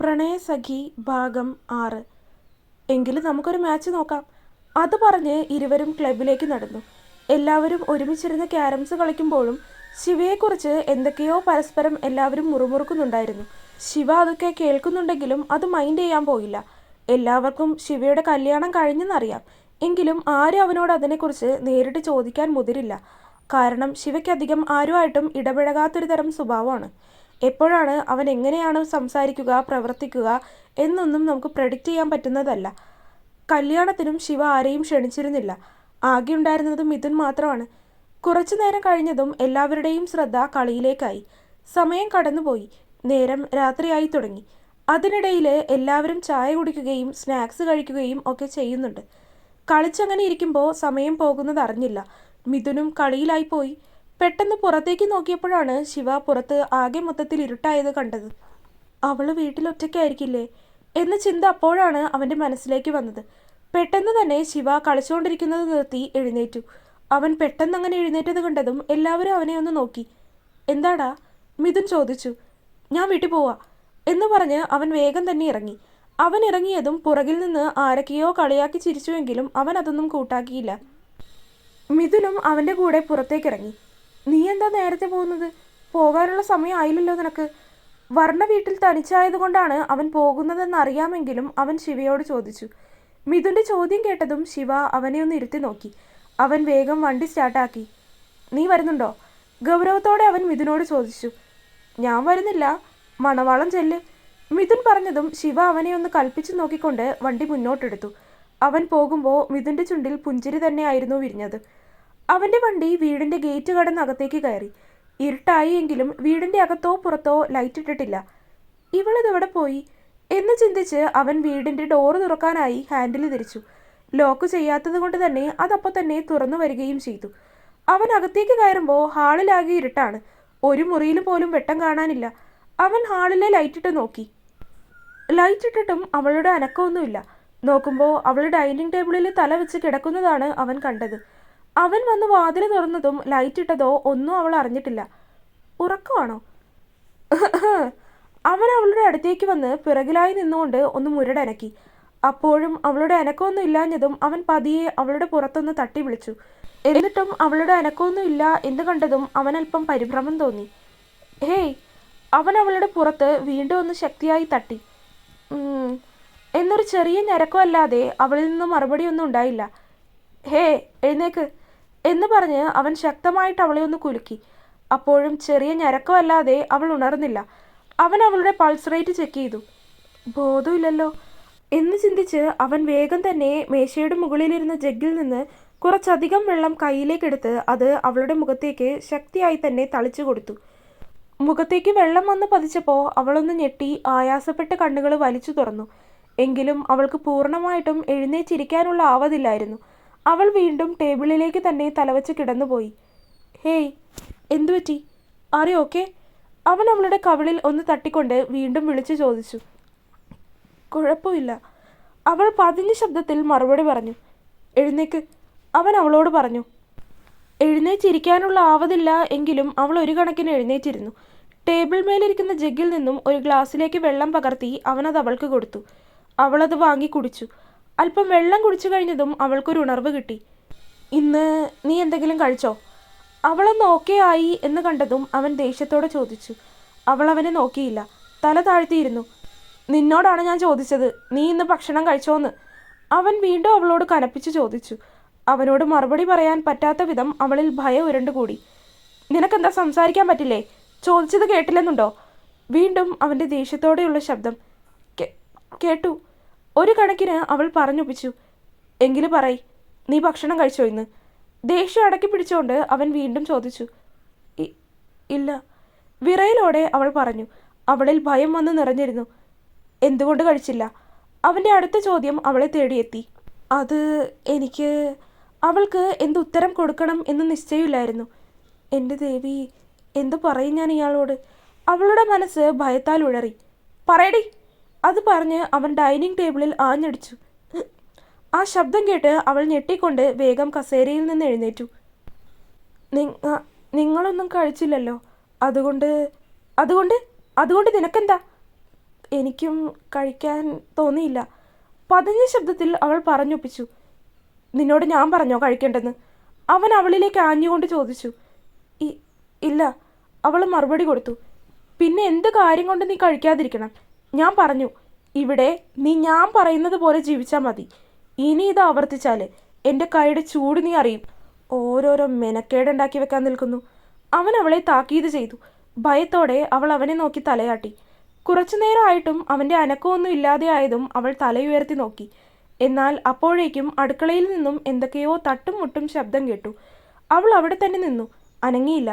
പ്രണയസഖി ഭാഗം 6. എങ്കിലും നമുക്കൊരു മാച്ച് നോക്കാം. അത് പറഞ്ഞ് ഇരുവരും ക്ലബിലേക്ക് നടന്നു. എല്ലാവരും ഒരുമിച്ചിരുന്ന് ക്യാരംസ് കളിക്കുമ്പോഴും ശിവയെക്കുറിച്ച് എന്തൊക്കെയോ പരസ്പരം എല്ലാവരും മുറുമുറുക്കുന്നുണ്ടായിരുന്നു. ശിവ അതൊക്കെ കേൾക്കുന്നുണ്ടെങ്കിലും അത് മൈൻഡ് ചെയ്യാൻ പോയില്ല. എല്ലാവർക്കും ശിവയുടെ കല്യാണം കഴിഞ്ഞെന്നറിയാം. എങ്കിലും ആരും അവനോട് അതിനെക്കുറിച്ച് നേരിട്ട് ചോദിക്കാൻ മുതിരില്ല. കാരണം ശിവയ്ക്കധികം ആരുമായിട്ടും ഇടപഴകാത്തൊരു തരം സ്വഭാവമാണ്. എപ്പോഴാണ് അവൻ എങ്ങനെയാണ് സംസാരിക്കുക, പ്രവർത്തിക്കുക എന്നൊന്നും നമുക്ക് പ്രെഡിക്റ്റ് ചെയ്യാൻ പറ്റുന്നതല്ല. കല്യാണത്തിനും ശിവ ആരെയും ക്ഷണിച്ചിരുന്നില്ല. ആകെ ഉണ്ടായിരുന്നത് മിഥുൻ മാത്രമാണ്. കുറച്ചു നേരം കഴിഞ്ഞതും എല്ലാവരുടെയും ശ്രദ്ധ കളിയിലേക്കായി. സമയം കടന്നുപോയി. നേരം രാത്രിയായി തുടങ്ങി. അതിനിടയിൽ എല്ലാവരും ചായ കുടിക്കുകയും സ്നാക്സ് കഴിക്കുകയും ഒക്കെ ചെയ്യുന്നുണ്ട്. കളിച്ചങ്ങനെ ഇരിക്കുമ്പോൾ സമയം പോകുന്നത് അറിഞ്ഞില്ല. മിഥുനും കളിയിലായിപ്പോയി. പെട്ടെന്ന് പുറത്തേക്ക് നോക്കിയപ്പോഴാണ് ശിവ പുറത്ത് ആകെ മൊത്തത്തിൽ ഇരുട്ടായത് കണ്ടത്. അവള് വീട്ടിലൊറ്റയ്ക്കായിരിക്കില്ലേ എന്ന ചിന്ത അപ്പോഴാണ് അവൻ്റെ മനസ്സിലേക്ക് വന്നത്. പെട്ടെന്ന് തന്നെ ശിവ കളിച്ചുകൊണ്ടിരിക്കുന്നത് നിർത്തി എഴുന്നേറ്റു. അവൻ പെട്ടെന്ന് അങ്ങനെ എഴുന്നേറ്റത് കണ്ടതും എല്ലാവരും അവനെ ഒന്ന് നോക്കി. എന്താടാ? മിഥുൻ ചോദിച്ചു. ഞാൻ വീട്ടിൽ പോവാ എന്ന് പറഞ്ഞ് അവൻ വേഗം തന്നെ ഇറങ്ങി. അവൻ ഇറങ്ങിയതും പുറകിൽ നിന്ന് ആരൊക്കെയോ കളിയാക്കി ചിരിച്ചുവെങ്കിലും അവൻ അതൊന്നും കൂട്ടാക്കിയില്ല. മിഥുനും അവൻ്റെ കൂടെ പുറത്തേക്കിറങ്ങി. നീ എന്താ നേരത്തെ പോകുന്നത്? പോകാനുള്ള സമയം ആയില്ലല്ലോ നിനക്ക്. വർണ്ണ വീട്ടിൽ തനിച്ചായതുകൊണ്ടാണ് അവൻ പോകുന്നതെന്നറിയാമെങ്കിലും അവൻ ശിവയോട് ചോദിച്ചു. മിഥുൻ്റെ ചോദ്യം കേട്ടതും ശിവ അവനെ ഒന്ന് ഇരുത്തി നോക്കി. അവൻ വേഗം വണ്ടി സ്റ്റാർട്ടാക്കി. നീ വരുന്നുണ്ടോ? ഗൗരവത്തോടെ അവൻ മിഥുനോട് ചോദിച്ചു. ഞാൻ വരുന്നില്ല, മണവാളം ചെല്ല്. മിഥുൻ പറഞ്ഞതും ശിവ അവനെ ഒന്ന് കൽപ്പിച്ചു നോക്കിക്കൊണ്ട് വണ്ടി മുന്നോട്ടെടുത്തു. അവൻ പോകുമ്പോൾ മിഥുൻ്റെ ചുണ്ടിൽ പുഞ്ചിരി തന്നെയായിരുന്നു വിരിഞ്ഞത്. അവൻ്റെ വണ്ടി വീടിൻ്റെ ഗേറ്റ് കടന്ന് അകത്തേക്ക് കയറി. ഇരുട്ടായി എങ്കിലും വീടിൻ്റെ അകത്തോ പുറത്തോ ലൈറ്റ് ഇട്ടിട്ടില്ല. ഇവളിതെവിടെ പോയി എന്ന് ചിന്തിച്ച് അവൻ വീടിൻ്റെ ഡോറ് തുറക്കാനായി ഹാൻഡിൽ തിരിച്ചു. ലോക്ക് ചെയ്യാത്തത് കൊണ്ട് തന്നെ അതപ്പോൾ തന്നെ തുറന്നു വരികയും ചെയ്തു. അവൻ അകത്തേക്ക് കയറുമ്പോൾ ഹാളിലാകെ ഇരുട്ടാണ്. ഒരു മുറിയിൽ പോലും വെട്ടം കാണാനില്ല. അവൻ ഹാളിലെ ലൈറ്റിട്ട് നോക്കി. ലൈറ്റ് ഇട്ടിട്ടും അവളുടെ അനക്കമൊന്നുമില്ല. നോക്കുമ്പോൾ അവൾ ഡൈനിങ് ടേബിളിൽ തല വെച്ച് കിടക്കുന്നതാണ് അവൻ കണ്ടത്. അവൻ വന്ന് വാതിൽ തുറന്നതും ലൈറ്റ് ഇട്ടതോ ഒന്നും അവൾ അറിഞ്ഞിട്ടില്ല. ഉറക്കമാണോ? അവൻ അവളുടെ അടുത്തേക്ക് വന്ന് പിറകിലായി നിന്നുകൊണ്ട് ഒന്ന് മുരടനക്കി. അപ്പോഴും അവളുടെ അനക്കമൊന്നും ഇല്ലാഞ്ഞതും അവൻ പതിയെ അവളുടെ പുറത്തൊന്ന് തട്ടി വിളിച്ചു. എന്നിട്ടും അവളുടെ അനക്കമൊന്നും ഇല്ല എന്ന് കണ്ടതും അവൻ അല്പം പരിഭ്രമം തോന്നി. ഹേയ്! അവൻ അവളുടെ പുറത്ത് വീണ്ടും ഒന്ന് ശക്തിയായി തട്ടി. എന്നൊരു ചെറിയ ഞരക്കമല്ലാതെ അവളിൽ നിന്ന് മറുപടിയൊന്നും ഉണ്ടായില്ല. ഹേ, എഴുന്നേക്ക് എന്ന് പറഞ്ഞ് അവൻ ശക്തമായിട്ട് അവളെ ഒന്ന് കുലുക്കി. അപ്പോഴും ചെറിയ ഞരക്കമല്ലാതെ അവൾ ഉണർന്നില്ല. അവൻ അവളുടെ പൾസ് റേറ്റ് ചെക്ക് ചെയ്തു. ബോധമില്ലല്ലോ എന്ന് ചിന്തിച്ച് അവൻ വേഗം തന്നെ മേശയുടെ മുകളിലിരുന്ന ജഗ്ഗിൽ നിന്ന് കുറച്ചധികം വെള്ളം കയ്യിലേക്കെടുത്ത് അത് അവളുടെ മുഖത്തേക്ക് ശക്തിയായി തന്നെ തളിച്ചു കൊടുത്തു. മുഖത്തേക്ക് വെള്ളം വന്ന് പതിച്ചപ്പോൾ അവളൊന്ന് ഞെട്ടി ആയാസപ്പെട്ട് കണ്ണുകൾ വലിച്ചു തുറന്നു. എങ്കിലും അവൾക്ക് പൂർണ്ണമായിട്ടും എഴുന്നേറ്റിരിക്കാനുള്ള ആവതില്ലായിരുന്നു. അവൾ വീണ്ടും ടേബിളിലേക്ക് തന്നെ തലവച്ച് കിടന്നുപോയി. ഹേയ്, എന്തുപറ്റി? Are you okay? അവൻ അവളുടെ കവിളിൽ ഒന്ന് തട്ടിക്കൊണ്ട് വീണ്ടും വിളിച്ചു ചോദിച്ചു. കുഴപ്പമില്ല, അവൾ പതിഞ്ഞ ശബ്ദത്തിൽ മറുപടി പറഞ്ഞു. എഴുന്നേക്ക്, അവൻ അവളോട് പറഞ്ഞു. എഴുന്നേറ്റിരിക്കാനുള്ള ആവതില്ല എങ്കിലും അവൾ ഒരു കണക്കിന് എഴുന്നേറ്റിരുന്നു. ടേബിൾ മേലിരിക്കുന്ന ജഗ്ഗിൽ നിന്നും ഒരു ഗ്ലാസ്സിലേക്ക് വെള്ളം പകർത്തി അവനത് അവൾക്ക് കൊടുത്തു. അവളത് വാങ്ങി കുടിച്ചു. അല്പം വെള്ളം കുടിച്ചു കഴിഞ്ഞതും അവൾക്കൊരു ഉണർവ് കിട്ടി. ഇന്ന് നീ എന്തെങ്കിലും കഴിച്ചോ? അവളൊന്ന് ഓക്കെ ആയി എന്ന് കണ്ടതും അവൻ ദേഷ്യത്തോടെ ചോദിച്ചു. അവൾ അവനെ നോക്കിയില്ല. തല താഴ്ത്തിയിരുന്നു. നിന്നോടാണ് ഞാൻ ചോദിച്ചത്, നീ ഇന്ന് ഭക്ഷണം കഴിച്ചോന്ന്. അവൻ വീണ്ടും അവളോട് കനപ്പിച്ച് ചോദിച്ചു. അവനോട് മറുപടി പറയാൻ പറ്റാത്ത വിധം അവളിൽ ഭയം ഉരുണ്ടുകൂടി. നിനക്കെന്താ സംസാരിക്കാൻ പറ്റില്ലേ? ചോദിച്ചത് കേട്ടില്ലെന്നുണ്ടോ? വീണ്ടും അവൻ്റെ ദേഷ്യത്തോടെയുള്ള ശബ്ദം. കേട്ടു. ഒരു കണക്കിന് അവൾ പറഞ്ഞൊപ്പിച്ചു. എങ്കിലും പറയ്, നീ ഭക്ഷണം കഴിച്ചോ ഇന്ന്? ദേഷ്യം അടക്കി പിടിച്ചുകൊണ്ട് അവൻ വീണ്ടും ചോദിച്ചു. ഇല്ല, വിറയലോടെ അവൾ പറഞ്ഞു. അവളിൽ ഭയം വന്ന് നിറഞ്ഞിരുന്നു. എന്തുകൊണ്ട് കഴിച്ചില്ല? അവൻ്റെ അടുത്ത ചോദ്യം അവളെ തേടിയെത്തി. അത് എനിക്ക്... അവൾക്ക് എന്തുത്തരം കൊടുക്കണം എന്ന് നിശ്ചയമില്ലായിരുന്നു. എൻ്റെ ദേവി, എന്തു പറയും ഞാൻ ഇയാളോട്? അവളുടെ മനസ്സ് ഭയത്താൽ ഉഴറി. പറയടി! അത് പറഞ്ഞ് അവൻ ഡൈനിങ് ടേബിളിൽ ആഞ്ഞടിച്ചു. ആ ശബ്ദം കേട്ട് അവൾ ഞെട്ടിക്കൊണ്ട് വേഗം കസേരയിൽ നിന്ന് എഴുന്നേറ്റു. നിങ്ങളൊന്നും കഴിച്ചില്ലല്ലോ, അതുകൊണ്ട് അതുകൊണ്ട് അതുകൊണ്ട് നിനക്കെന്താ? എനിക്കും കഴിക്കാൻ തോന്നിയില്ല. പതിഞ്ഞ ശബ്ദത്തിൽ അവൾ പറഞ്ഞൊപ്പിച്ചു. നിന്നോട് ഞാൻ പറഞ്ഞോ കഴിക്കേണ്ടെന്ന്? അവൻ അവളിലേക്ക് ആഞ്ഞുകൊണ്ട് ചോദിച്ചു. ഇല്ല, അവൾ മറുപടി കൊടുത്തു. പിന്നെ എന്ത് കാര്യം കൊണ്ട് നീ കഴിക്കാതിരിക്കണം? ഞാൻ പറഞ്ഞു, ഇവിടെ നീ ഞാൻ പറയുന്നത് പോലെ ജീവിച്ചാൽ മതി. ഇനി ഇത് ആവർത്തിച്ചാൽ എൻ്റെ കൈയുടെ ചൂട് നീ അറിയും. ഓരോരോ മെനക്കേടുണ്ടാക്കി വെക്കാൻ നിൽക്കുന്നു. അവൻ അവളെ താക്കീത് ചെയ്തു. ഭയത്തോടെ അവൾ അവനെ നോക്കി തലയാട്ടി. കുറച്ചു നേരമായിട്ടും അവൻ്റെ അനക്കമൊന്നും ഇല്ലാതെയായതും അവൾ തലയുയർത്തി നോക്കി. എന്നാൽ അപ്പോഴേക്കും അടുക്കളയിൽ നിന്നും എന്തൊക്കെയോ തട്ടും മുട്ടും ശബ്ദം കേട്ടു. അവൾ അവിടെ തന്നെ നിന്നു, അനങ്ങിയില്ല.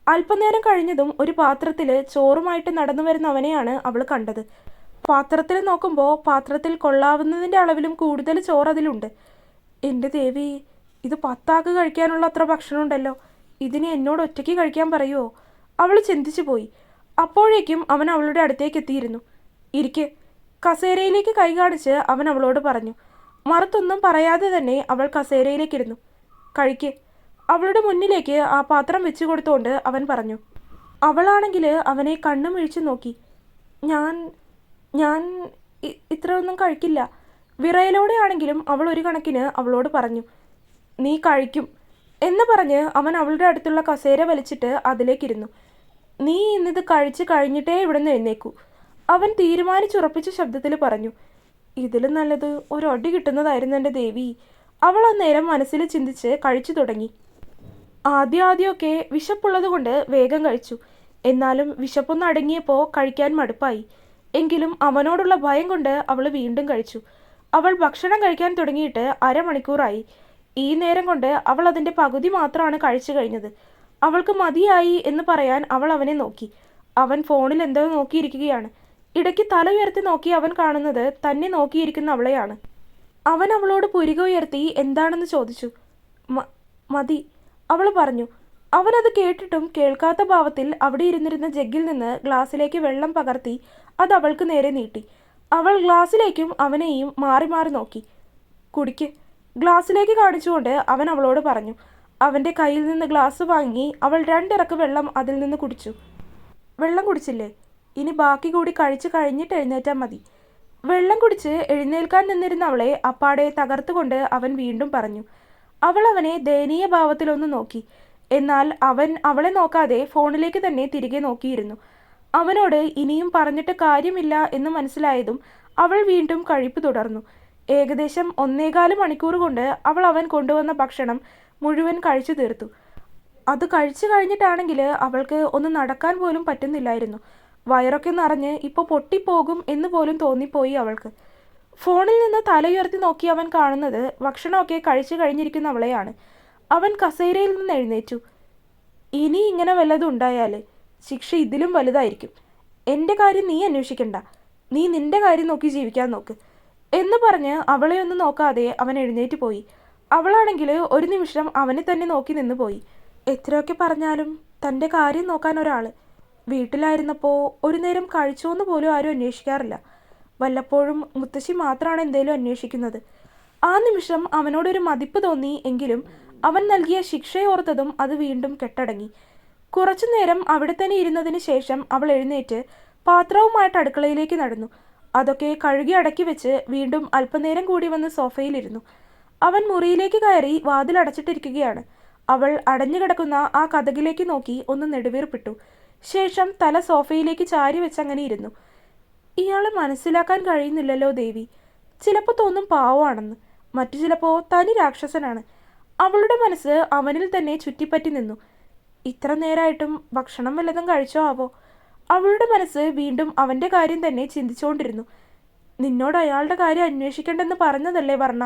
അല്പനേരം കഴിഞ്ഞതും ഒരു പാത്രത്തിൽ ചോറുമായിട്ട് നടന്നു വരുന്ന അവനെയാണ് അവൾ കണ്ടത്. പാത്രത്തിൽ നോക്കുമ്പോൾ പാത്രത്തിൽ കൊള്ളാവുന്നതിൻ്റെ അളവിലും കൂടുതൽ ചോറ് അതിലുണ്ട്. എൻ്റെ ദേവി, ഇത് 10 ആൾക്ക് കഴിക്കാനുള്ള അത്ര ഭക്ഷണം ഉണ്ടല്ലോ. ഇതിനെ എന്നോട് ഒറ്റയ്ക്ക് കഴിക്കാൻ പറയുമോ? അവൾ ചിന്തിച്ചു പോയി. അപ്പോഴേക്കും അവൻ അവളുടെ അടുത്തേക്ക് എത്തിയിരുന്നു. ഇരിക്ക്. കസേരയിലേക്ക് കൈ കാണിച്ച് അവൻ അവളോട് പറഞ്ഞു. മറുത്തൊന്നും പറയാതെ തന്നെ അവൾ കസേരയിലേക്കിരുന്നു. കഴിക്ക്. അവളുടെ മുന്നിലേക്ക് ആ പാത്രം വെച്ചു കൊടുത്തുകൊണ്ട് അവൻ പറഞ്ഞു. അവളാണെങ്കിൽ അവനെ കണ്ണും മിഴിച്ചു നോക്കി. ഞാൻ ഞാൻ ഇത്രയൊന്നും കഴിക്കില്ല. വിറയലോടെയാണെങ്കിലും അവൾ ഒരു കണക്കിന് അവളോട് പറഞ്ഞു. നീ കഴിക്കും എന്ന് പറഞ്ഞ് അവൻ അവളുടെ അടുത്തുള്ള കസേര വലിച്ചിട്ട് അതിലേക്കിരുന്നു. നീ ഇന്നിത് കഴിച്ച് കഴിഞ്ഞിട്ടേ ഇവിടെ നിന്ന് എഴുന്നേക്കൂ, അവൻ തീരുമാനിച്ചുറപ്പിച്ച ശബ്ദത്തിൽ പറഞ്ഞു. ഇതിലും നല്ലത് ഒരൊടി കിട്ടുന്നതായിരുന്നു എൻ്റെ ദേവി. അവൾ അന്നേരം മനസ്സിൽ ചിന്തിച്ച് കഴിച്ചു തുടങ്ങി. ആദ്യമൊക്കെ വിശപ്പുള്ളത് കൊണ്ട് വേഗം കഴിച്ചു. എന്നാലും വിശപ്പൊന്ന് അടങ്ങിയപ്പോൾ കഴിക്കാൻ മടുപ്പായി. എങ്കിലും അവനോടുള്ള ഭയം കൊണ്ട് അവൾ വീണ്ടും കഴിച്ചു. അവൾ ഭക്ഷണം കഴിക്കാൻ തുടങ്ങിയിട്ട് അരമണിക്കൂറായി. ഈ നേരം കൊണ്ട് അവൾ അതിൻ്റെ പകുതി മാത്രമാണ് കഴിച്ചു കഴിഞ്ഞത്. അവൾക്ക് മതിയായി എന്ന് പറയാൻ അവൾ അവനെ നോക്കി. അവൻ ഫോണിൽ എന്തോ നോക്കിയിരിക്കുകയാണ്. ഇടയ്ക്ക് തല ഉയർത്തി നോക്കി അവൻ കാണുന്നത് തന്നെ നോക്കിയിരിക്കുന്ന അവളെയാണ്. അവൻ അവളോട് പുരിക ഉയർത്തി എന്താണെന്ന് ചോദിച്ചു. മതി, അവൾ പറഞ്ഞു. അവനത് കേട്ടിട്ടും കേൾക്കാത്ത ഭാവത്തിൽ അവിടെ ഇരുന്നിരുന്ന ജഗ്ഗിൽ നിന്ന് ഗ്ലാസ്സിലേക്ക് വെള്ളം പകർത്തി അത് അവൾക്ക് നേരെ നീട്ടി. അവൾ ഗ്ലാസ്സിലേക്കും അവനെയും മാറി മാറി നോക്കി. കുടിക്ക്, ഗ്ലാസ്സിലേക്ക് കാണിച്ചുകൊണ്ട് അവൻ അവളോട് പറഞ്ഞു. അവൻ്റെ കയ്യിൽ നിന്ന് ഗ്ലാസ് വാങ്ങി അവൾ 2 ഇറക്ക് വെള്ളം അതിൽ നിന്ന് കുടിച്ചു. വെള്ളം കുടിച്ചില്ലേ? ഇനി ബാക്കി കൂടി കഴിച്ചു കഴിഞ്ഞിട്ട് എഴുന്നേറ്റാൽ മതി. വെള്ളം കുടിച്ച് എഴുന്നേൽക്കാൻ നിന്നിരുന്ന അവളെ അപ്പാടെ തകർത്തുകൊണ്ട് അവൻ വീണ്ടും പറഞ്ഞു. അവൾ അവനെ ദയനീയ ഭാവത്തിലൊന്ന് നോക്കി. എന്നാൽ അവൻ അവളെ നോക്കാതെ ഫോണിലേക്ക് തന്നെ തിരികെ നോക്കിയിരുന്നു. അവനോട് ഇനിയും പറഞ്ഞിട്ട് കാര്യമില്ല എന്ന് മനസ്സിലായതും അവൾ വീണ്ടും കഴിപ്പ് തുടർന്നു. ഏകദേശം 1.25 മണിക്കൂർ കൊണ്ട് അവൻ കൊണ്ടുവന്ന ഭക്ഷണം മുഴുവൻ കഴിച്ചു തീർത്തു. അത് കഴിച്ചു കഴിഞ്ഞിട്ടാണെങ്കിൽ അവൾക്ക് ഒന്ന് നടക്കാൻ പോലും പറ്റുന്നില്ലായിരുന്നു. വയറൊക്കെ നിറഞ്ഞ് ഇപ്പോൾ പൊട്ടിപ്പോകും എന്ന് പോലും തോന്നിപ്പോയി അവൾക്ക്. ഫോണിൽ നിന്ന് തലയുയർത്തി നോക്കി അവൻ കാണുന്നത് ഭക്ഷണമൊക്കെ കഴിച്ചു കഴിഞ്ഞിരിക്കുന്ന അവളെയാണ്. അവൻ കസേരയിൽ നിന്ന് എഴുന്നേറ്റു. ഇനി ഇങ്ങനെ വല്ലതും ഉണ്ടായാൽ ശിക്ഷ ഇതിലും വലുതായിരിക്കും. എൻ്റെ കാര്യം നീ അന്വേഷിക്കണ്ട, നീ നിൻ്റെ കാര്യം നോക്കി ജീവിക്കാൻ നോക്ക് എന്ന് പറഞ്ഞ് അവളെ ഒന്നും നോക്കാതെ അവൻ എഴുന്നേറ്റ് പോയി. അവളാണെങ്കിൽ ഒരു നിമിഷം അവനെ തന്നെ നോക്കി നിന്ന് പോയി. എത്രയൊക്കെ പറഞ്ഞാലും തൻ്റെ കാര്യം നോക്കാൻ ഒരാൾ. വീട്ടിലായിരുന്നപ്പോൾ ഒരു നേരം കഴിച്ചോന്ന് പോലും ആരും അന്വേഷിക്കാറില്ല. വല്ലപ്പോഴും മുത്തശ്ശി മാത്രമാണ് എന്തേലും അന്വേഷിക്കുന്നത്. ആ നിമിഷം അവനോടൊരു മതിപ്പ് തോന്നി. എങ്കിലും അവൻ നൽകിയ ശിക്ഷയോർത്തതും അത് വീണ്ടും കെട്ടടങ്ങി. കുറച്ചു നേരം അവിടെ തന്നെ ഇരുന്നതിന് ശേഷം അവൾ എഴുന്നേറ്റ് പാത്രവുമായിട്ട് അടുക്കളയിലേക്ക് നടന്നു. അതൊക്കെ കഴുകി അടക്കി വെച്ച് വീണ്ടും അല്പനേരം കൂടി വന്ന് സോഫയിലിരുന്നു. അവൻ മുറിയിലേക്ക് കയറി വാതിലടച്ചിട്ടിരിക്കുകയാണ്. അവൾ അടഞ്ഞു കിടക്കുന്ന ആ കതകിലേക്ക് നോക്കി ഒന്ന് നെടുവീർപ്പിട്ടു. ശേഷം തല സോഫയിലേക്ക് ചാരി വെച്ചങ്ങനെ ഇരുന്നു. ഇയാളെ മനസ്സിലാക്കാൻ കഴിയുന്നില്ലല്ലോ ദേവി. ചിലപ്പോൾ തോന്നും പാവമാണെന്ന്, മറ്റു ചിലപ്പോൾ തനി രാക്ഷസനാണ്. അവളുടെ മനസ്സ് അവനിൽ തന്നെ ചുറ്റിപ്പറ്റി നിന്നു. ഇത്ര നേരമായിട്ടും ഭക്ഷണം വല്ലതും കഴിച്ചോ ആവോ? അവളുടെ മനസ്സ് വീണ്ടും അവൻ്റെ കാര്യം തന്നെ ചിന്തിച്ചുകൊണ്ടിരുന്നു. നിന്നോട് അയാളുടെ കാര്യം അന്വേഷിക്കണ്ടെന്ന് പറഞ്ഞതല്ലേ വർണ്ണ?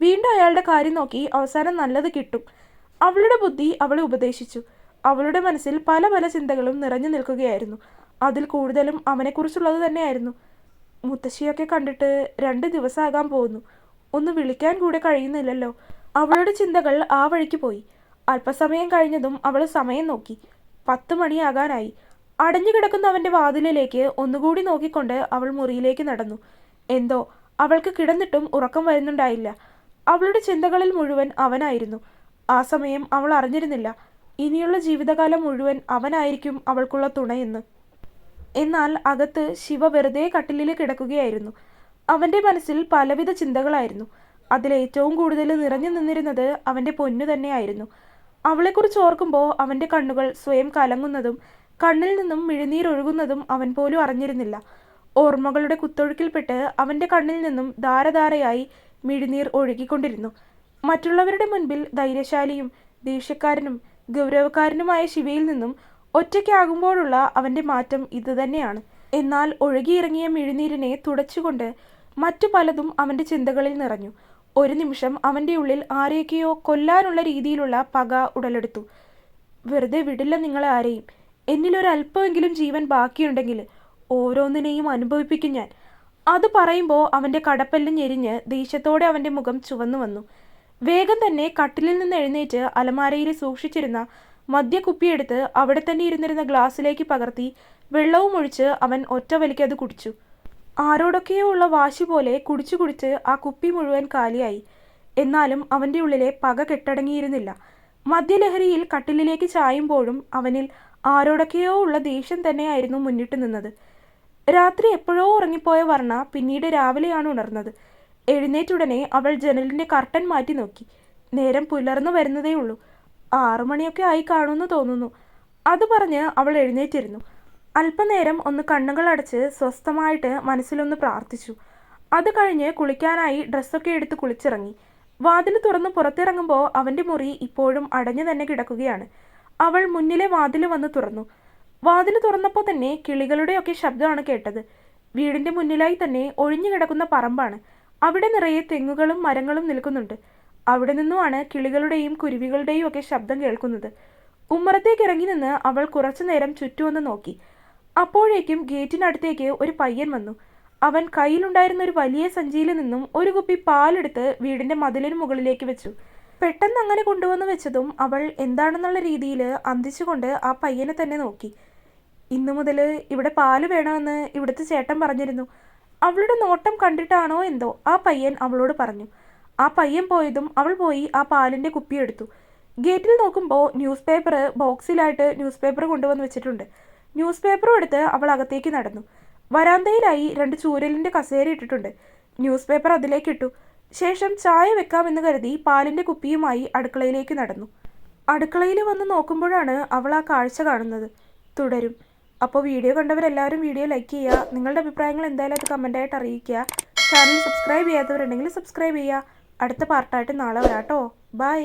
വീണ്ടും അയാളുടെ കാര്യം നോക്കി അവസാനം നല്ലത് കിട്ടും. അവളുടെ ബുദ്ധി അവളെ ഉപദേശിച്ചു. അവളുടെ മനസ്സിൽ പല പല ചിന്തകളും നിറഞ്ഞു നിൽക്കുകയായിരുന്നു. അതിൽ കൂടുതലും അവനെക്കുറിച്ചുള്ളത് തന്നെയായിരുന്നു. മുത്തശ്ശിയൊക്കെ കണ്ടിട്ട് 2 ദിവസമാകാൻ പോകുന്നു. ഒന്ന് വിളിക്കാൻ കൂടെ കഴിയുന്നില്ലല്ലോ. അവളുടെ ചിന്തകൾ ആ വഴിക്ക് പോയി. അല്പസമയം കഴിഞ്ഞതും അവൾ സമയം നോക്കി. 10 മണിയാകാനായി. അടഞ്ഞു കിടക്കുന്ന അവൻ്റെ വാതിലിലേക്ക് ഒന്നുകൂടി നോക്കിക്കൊണ്ട് അവൾ മുറിയിലേക്ക് നടന്നു. എന്തോ അവൾക്ക് കിടന്നിട്ടും ഉറക്കം വരുന്നുണ്ടായില്ല. അവളുടെ ചിന്തകളിൽ മുഴുവൻ അവനായിരുന്നു. ആ സമയം അവൾ അറിഞ്ഞിരുന്നില്ല ഇനിയുള്ള ജീവിതകാലം മുഴുവൻ അവനായിരിക്കും അവൾക്കുള്ള തുണയെന്ന്. എന്നാൽ അകത്ത് ശിവ വെറുതെ കട്ടിലിൽ കിടക്കുകയായിരുന്നു. അവൻ്റെ മനസ്സിൽ പലവിധ ചിന്തകളായിരുന്നു. അതിലേറ്റവും കൂടുതൽ നിറഞ്ഞു നിന്നിരുന്നത് അവൻ്റെ പൊന്നു തന്നെയായിരുന്നു. അവളെക്കുറിച്ച് ഓർക്കുമ്പോൾ അവൻ്റെ കണ്ണുകൾ സ്വയം കലങ്ങുന്നതും കണ്ണിൽ നിന്നും മിഴിനീരൊഴുകുന്നതും അവൻ പോലും അറിഞ്ഞിരുന്നില്ല. ഓർമ്മകളുടെ കുത്തൊഴുക്കിൽപ്പെട്ട് അവൻ്റെ കണ്ണിൽ നിന്നും ധാരധാരയായി മിഴിനീർ ഒഴുകിക്കൊണ്ടിരുന്നു. മറ്റുള്ളവരുടെ മുൻപിൽ ധൈര്യശാലിയും ദേഷ്യക്കാരനും ഗൗരവക്കാരനുമായ ശിവയിൽ നിന്നും ഒറ്റയ്ക്കാകുമ്പോഴുള്ള അവൻ്റെ മാറ്റം ഇതുതന്നെയാണ്. എന്നാൽ ഒഴുകിയിറങ്ങിയ മിഴിനീരിനെ തുടച്ചുകൊണ്ട് മറ്റു പലതും അവൻ്റെ ചിന്തകളിൽ നിറഞ്ഞു. ഒരു നിമിഷം അവൻ്റെ ഉള്ളിൽ ആരെയൊക്കെയോ കൊല്ലാനുള്ള രീതിയിലുള്ള പക ഉടലെടുത്തു. വെറുതെ വിടില്ല നിങ്ങളെ ആരെയും. എന്നിലൊരല്പമെങ്കിലും ജീവൻ ബാക്കിയുണ്ടെങ്കിൽ ഓരോന്നിനെയും അനുഭവിപ്പിക്കും ഞാൻ. അത് പറയുമ്പോൾ അവൻ്റെ കടപ്പല്ല് ഞെരിഞ്ഞ് ദേഷ്യത്തോടെ അവൻ്റെ മുഖം ചുവന്നു വന്നു. വേഗം തന്നെ കട്ടിലിൽ നിന്ന് എഴുന്നേറ്റ് അലമാരയിൽ സൂക്ഷിച്ചിരുന്ന മദ്യക്കുപ്പിയെടുത്ത് അവിടെ തന്നെ ഇരുന്നിരുന്ന ഗ്ലാസ്സിലേക്ക് പകർത്തി വെള്ളവും ഒഴിച്ച് അവൻ ഒറ്റ വലിക്കത് കുടിച്ചു. ആരോടൊക്കെയോ ഉള്ള വാശി പോലെ കുടിച്ചു കുടിച്ച് ആ കുപ്പി മുഴുവൻ കാലിയായി. എന്നാലും അവൻ്റെ ഉള്ളിലെ പക കെട്ടടങ്ങിയിരുന്നില്ല. മദ്യലഹരിയിൽ കട്ടിലിലേക്ക് ചായുമ്പോഴും അവനിൽ ആരോടൊക്കെയോ ഉള്ള ദേഷ്യം തന്നെയായിരുന്നു മുന്നിട്ട് നിന്നത്. രാത്രി എപ്പോഴോ ഉറങ്ങിപ്പോയ വർണ്ണ പിന്നീട് രാവിലെയാണ് ഉണർന്നത്. എഴുന്നേറ്റുടനെ അവൾ ജനലിൻ്റെ കർട്ടൻ മാറ്റി നോക്കി. നേരം പുലർന്നു വരുന്നതേയുള്ളൂ. 6 മണിയൊക്കെ ആയി കാണുമെന്ന് തോന്നുന്നു. അത് പറഞ്ഞ് അവൾ എഴുന്നേറ്റിരുന്നു. അല്പനേരം ഒന്ന് കണ്ണുകൾ അടച്ച് സ്വസ്ഥമായിട്ട് മനസ്സിലൊന്ന് പ്രാർത്ഥിച്ചു. അത് കഴിഞ്ഞ് കുളിക്കാനായി ഡ്രസ്സൊക്കെ എടുത്ത് കുളിച്ചിറങ്ങി. വാതിൽ തുറന്ന് പുറത്തിറങ്ങുമ്പോൾ അവൻ്റെ മുറി ഇപ്പോഴും അടഞ്ഞു തന്നെ കിടക്കുകയാണ്. അവൾ മുന്നിലെ വാതിൽ വന്ന് തുറന്നു. വാതിൽ തുറന്നപ്പോൾ തന്നെ കിളികളുടെയൊക്കെ ശബ്ദമാണ് കേട്ടത്. വീടിൻ്റെ മുന്നിലായി തന്നെ ഒഴിഞ്ഞു കിടക്കുന്ന പറമ്പാണ്. അവിടെ നിറയെ തെങ്ങുകളും മരങ്ങളും നിൽക്കുന്നുണ്ട്. അവിടെ നിന്നുമാണ് കിളികളുടെയും കുരുവികളുടെയും ഒക്കെ ശബ്ദം കേൾക്കുന്നത്. ഉമ്മറത്തേക്ക് ഇറങ്ങി നിന്ന് അവൾ കുറച്ചു നേരം ചുറ്റുമൊന്ന് നോക്കി. അപ്പോഴേക്കും ഗേറ്റിനടുത്തേക്ക് ഒരു പയ്യൻ വന്നു. അവൻ കയ്യിലുണ്ടായിരുന്ന ഒരു വലിയ സഞ്ചിയിൽ നിന്നും ഒരു കുപ്പി പാലെടുത്ത് വീടിൻ്റെ മതിലിന് മുകളിലേക്ക് വെച്ചു. പെട്ടെന്ന് അങ്ങനെ കൊണ്ടുവന്ന് വെച്ചതും അവൾ എന്താണെന്നുള്ള രീതിയിൽ അന്തിച്ചുകൊണ്ട് ആ പയ്യനെ തന്നെ നോക്കി. ഇന്നു മുതൽ ഇവിടെ പാല് വേണമെന്ന് ഇവിടുത്തെ ചേട്ടൻ പറഞ്ഞിരുന്നു. അവളുടെ നോട്ടം കണ്ടിട്ടാണോ എന്തോ ആ പയ്യൻ അവളോട് പറഞ്ഞു. ആ പയ്യൻ പോയതും അവൾ പോയി ആ പാലിൻ്റെ കുപ്പി എടുത്തു. ഗേറ്റിൽ നോക്കുമ്പോൾ ന്യൂസ് പേപ്പർ ബോക്സിലായിട്ട് ന്യൂസ് പേപ്പർ കൊണ്ടുവന്ന് വെച്ചിട്ടുണ്ട്. ന്യൂസ് പേപ്പറും എടുത്ത് അവൾ അകത്തേക്ക് നടന്നു. വരാന്തയിലായി 2 ചൂരലിൻ്റെ കസേര ഇട്ടിട്ടുണ്ട്. ന്യൂസ് പേപ്പർ അതിലേക്കിട്ടു. ശേഷം ചായ വെക്കാമെന്ന് കരുതി പാലിൻ്റെ കുപ്പിയുമായി അടുക്കളയിലേക്ക് നടന്നു. അടുക്കളയിൽ വന്ന് നോക്കുമ്പോഴാണ് അവൾ ആ കാഴ്ച കാണുന്നത്. തുടരും. അപ്പോൾ വീഡിയോ കണ്ടവരെല്ലാവരും വീഡിയോ ലൈക്ക് ചെയ്യുക. നിങ്ങളുടെ അഭിപ്രായങ്ങൾ എന്തായാലും അത് കമൻറ്റായിട്ട് അറിയിക്കുക. ചാനൽ സബ്സ്ക്രൈബ് ചെയ്യാത്തവരുണ്ടെങ്കിൽ സബ്സ്ക്രൈബ് ചെയ്യുക. അടുത്ത പാർട്ടായിട്ട് നാളെ വരാട്ടോ. ബൈ.